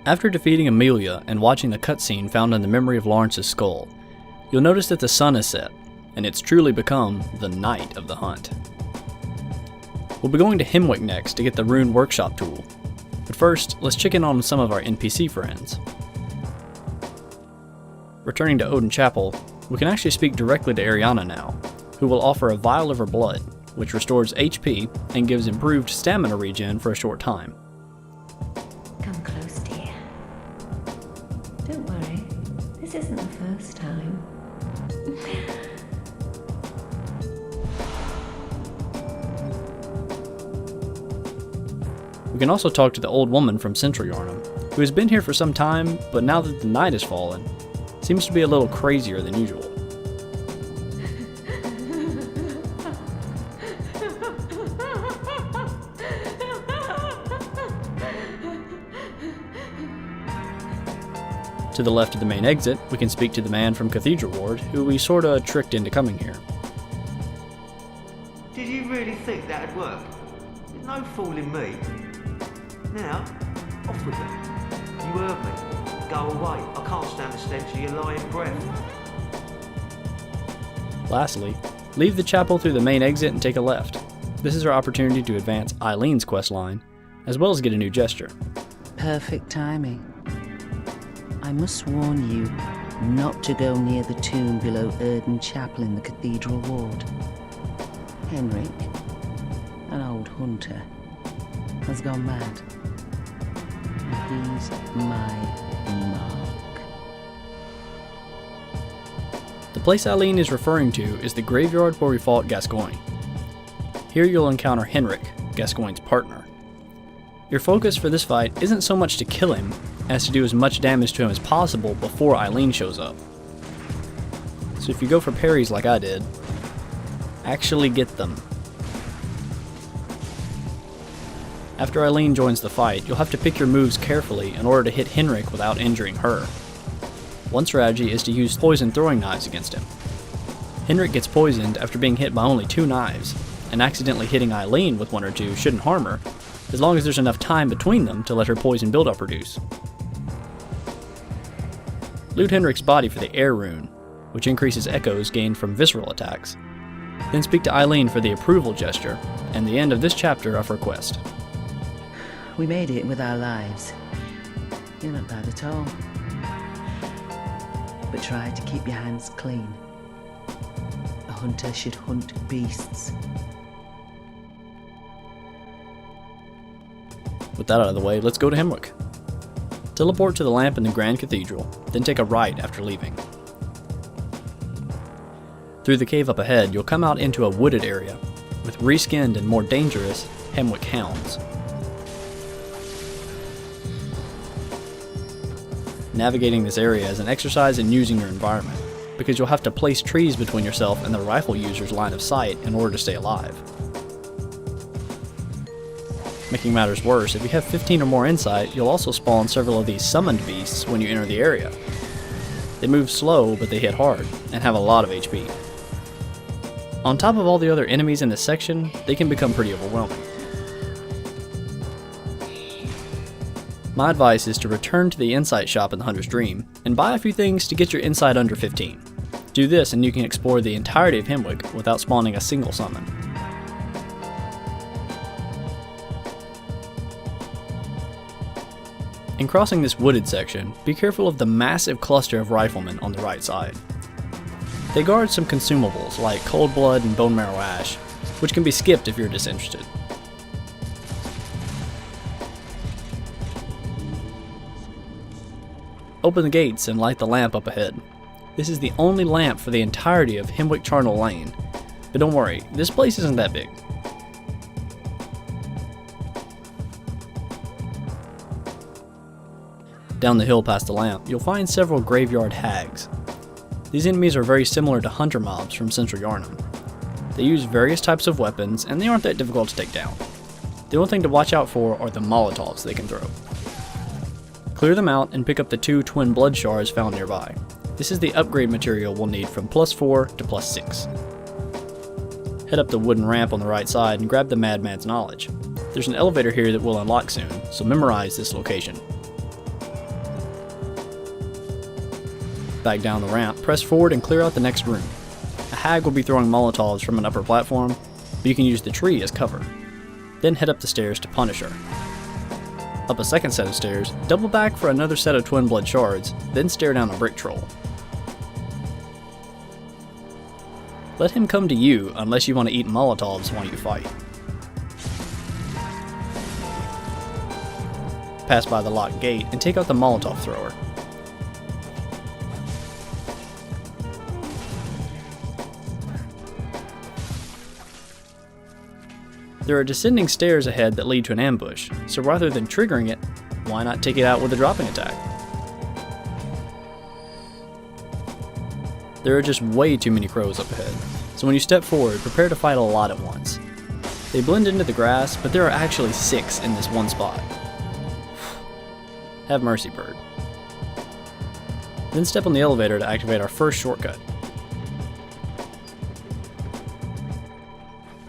After defeating Amelia and watching the cutscene found in the memory of Lawrence's skull, you'll notice that the sun is set, and it's truly become the night of the hunt. We'll be going to Hemwick next to get the Rune Workshop tool, but first, let's check in on some of our NPC friends. Returning to Odin Chapel, we can actually speak directly to Ariana now, who will offer a vial of her blood, which restores HP and gives improved stamina regen for a short time. Come close, dear. Don't worry, this isn't the first time. We can also talk to the old woman from Central Yarnum, who has been here for some time, but now that the night has fallen, seems to be a little crazier than usual. To the left of the main exit, we can speak to the man from Cathedral Ward, who we sorta tricked into coming here. Did you really think that'd work? There's no fooling me. Now, off with it. You heard me. Go away. I can't stand the stench of your lying breath. Lastly, leave the chapel through the main exit and take a left. This is our opportunity to advance Eileen's questline, as well as get a new gesture. Perfect timing. I must warn you not to go near the tomb below Odin Chapel in the Cathedral Ward. Henrik, an old hunter, has gone mad. And he's my mark. The place Eileen is referring to is the graveyard where we fought Gascoigne. Here you'll encounter Henrik, Gascoigne's partner. Your focus for this fight isn't so much to kill him, as to do as much damage to him as possible before Eileen shows up. So if you go for parries like I did, actually get them. After Eileen joins the fight, you'll have to pick your moves carefully in order to hit Henrik without injuring her. One strategy is to use poison throwing knives against him. Henrik gets poisoned after being hit by only 2 knives, and accidentally hitting Eileen with 1 or 2 shouldn't harm her, as long as there's enough time between them to let her poison buildup reduce. Loot Henrik's body for the air rune, which increases echoes gained from visceral attacks. Then speak to Eileen for the approval gesture, and the end of this chapter of her quest. We made it with our lives. You're not bad at all. But try to keep your hands clean. A hunter should hunt beasts. With that out of the way, let's go to Hemwick. Teleport to the lamp in the Grand Cathedral, then take a right after leaving. Through the cave up ahead, you'll come out into a wooded area, with reskinned and more dangerous Hemwick hounds. Navigating this area is an exercise in using your environment, because you'll have to place trees between yourself and the rifle user's line of sight in order to stay alive. Making matters worse, if you have 15 or more insight, you'll also spawn several of these summoned beasts when you enter the area. They move slow, but they hit hard, and have a lot of HP. On top of all the other enemies in this section, they can become pretty overwhelming. My advice is to return to the insight shop in the Hunter's Dream, and buy a few things to get your insight under 15. Do this and you can explore the entirety of Hemwick without spawning a single summon. In crossing this wooded section, be careful of the massive cluster of riflemen on the right side. They guard some consumables like cold blood and bone marrow ash, which can be skipped if you're disinterested. Open the gates and light the lamp up ahead. This is the only lamp for the entirety of Hemwick Charnel Lane, but don't worry, this place isn't that big. Down the hill past the lamp, you'll find several graveyard hags. These enemies are very similar to hunter mobs from Central Yarnum. They use various types of weapons, and they aren't that difficult to take down. The only thing to watch out for are the Molotovs they can throw. Clear them out and pick up the 2 twin blood shards found nearby. This is the upgrade material we'll need from +4 to +6. Head up the wooden ramp on the right side and grab the Madman's Knowledge. There's an elevator here that will unlock soon, so memorize this location. Back down the ramp, press forward and clear out the next room. A hag will be throwing Molotovs from an upper platform, but you can use the tree as cover. Then head up the stairs to punish her. Up a second set of stairs, double back for another set of twin blood shards, then stare down a brick troll. Let him come to you unless you want to eat Molotovs while you fight. Pass by the locked gate and take out the Molotov thrower. There are descending stairs ahead that lead to an ambush, so rather than triggering it, why not take it out with a dropping attack? There are just way too many crows up ahead, so when you step forward, prepare to fight a lot at once. They blend into the grass, but there are actually 6 in this one spot. Have mercy, bird. Then step on the elevator to activate our first shortcut.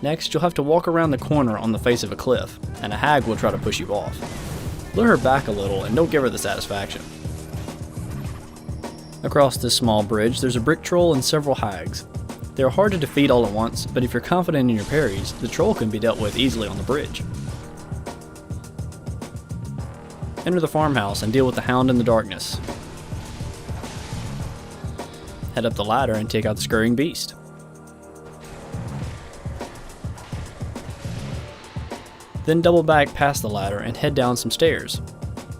Next, you'll have to walk around the corner on the face of a cliff, and a hag will try to push you off. Lure her back a little and don't give her the satisfaction. Across this small bridge, there's a brick troll and several hags. They are hard to defeat all at once, but if you're confident in your parries, the troll can be dealt with easily on the bridge. Enter the farmhouse and deal with the hound in the darkness. Head up the ladder and take out the scurrying beast. Then double back past the ladder and head down some stairs.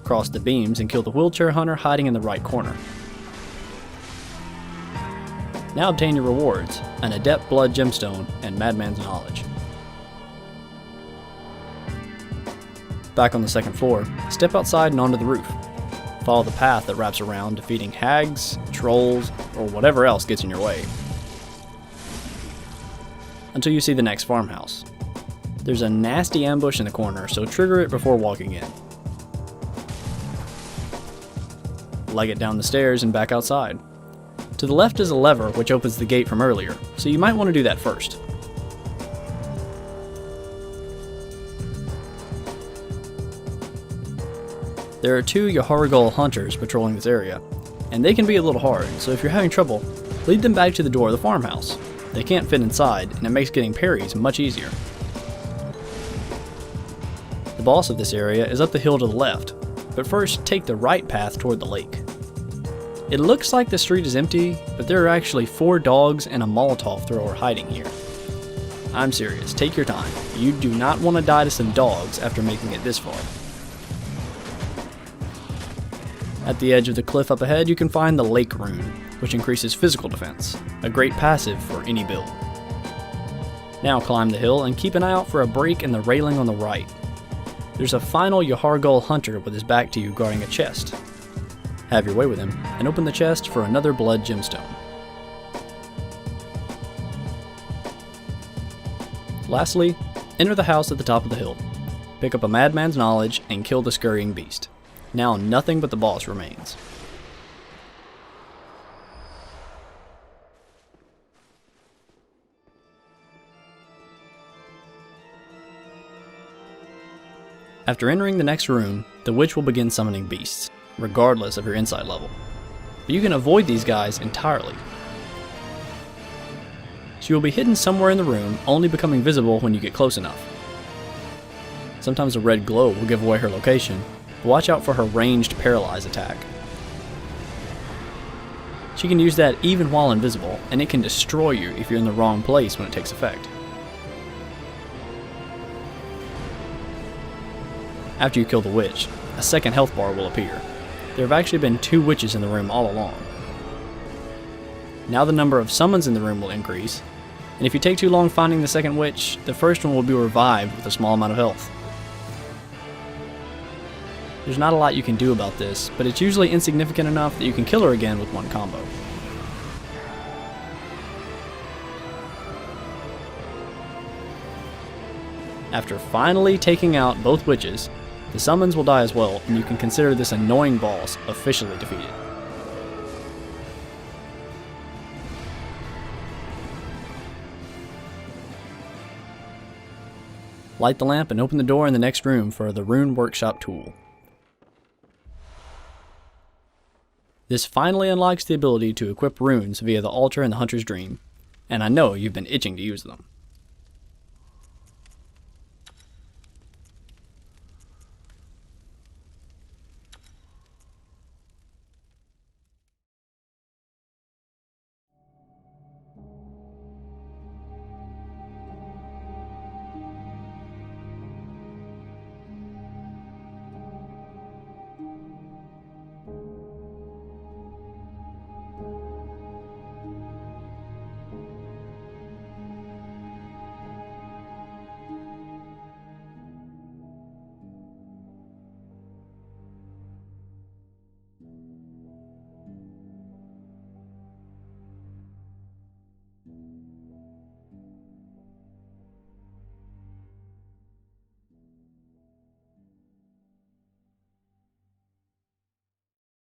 Cross the beams and kill the wheelchair hunter hiding in the right corner. Now obtain your rewards, an Adept Blood Gemstone and Madman's Knowledge. Back on the second floor, step outside and onto the roof. Follow the path that wraps around, defeating hags, trolls, or whatever else gets in your way. Until you see the next farmhouse. There's a nasty ambush in the corner, so trigger it before walking in. Leg it down the stairs and back outside. To the left is a lever which opens the gate from earlier, so you might want to do that first. There are 2 Yahar'gul hunters patrolling this area, and they can be a little hard, so if you're having trouble, lead them back to the door of the farmhouse. They can't fit inside, and it makes getting parries much easier. The boss of this area is up the hill to the left, but first take the right path toward the lake. It looks like the street is empty, but there are actually 4 dogs and a Molotov thrower hiding here. I'm serious, take your time. You do not want to die to some dogs after making it this far. At the edge of the cliff up ahead, you can find the Lake Rune, which increases physical defense, a great passive for any build. Now climb the hill and keep an eye out for a break in the railing on the right. There's a final Yahar'gul hunter with his back to you guarding a chest. Have your way with him, and open the chest for another blood gemstone. Lastly, enter the house at the top of the hill. Pick up a Madman's Knowledge and kill the scurrying beast. Now nothing but the boss remains. After entering the next room, the witch will begin summoning beasts, regardless of your insight level. But you can avoid these guys entirely. She will be hidden somewhere in the room, only becoming visible when you get close enough. Sometimes a red glow will give away her location, but watch out for her ranged paralyze attack. She can use that even while invisible, and it can destroy you if you're in the wrong place when it takes effect. After you kill the witch, a second health bar will appear. There have actually been 2 witches in the room all along. Now the number of summons in the room will increase, and if you take too long finding the second witch, the first one will be revived with a small amount of health. There's not a lot you can do about this, but it's usually insignificant enough that you can kill her again with one combo. After finally taking out both witches, the summons will die as well, and you can consider this annoying boss officially defeated. Light the lamp and open the door in the next room for the Rune Workshop tool. This finally unlocks the ability to equip runes via the altar in the Hunter's Dream, and I know you've been itching to use them.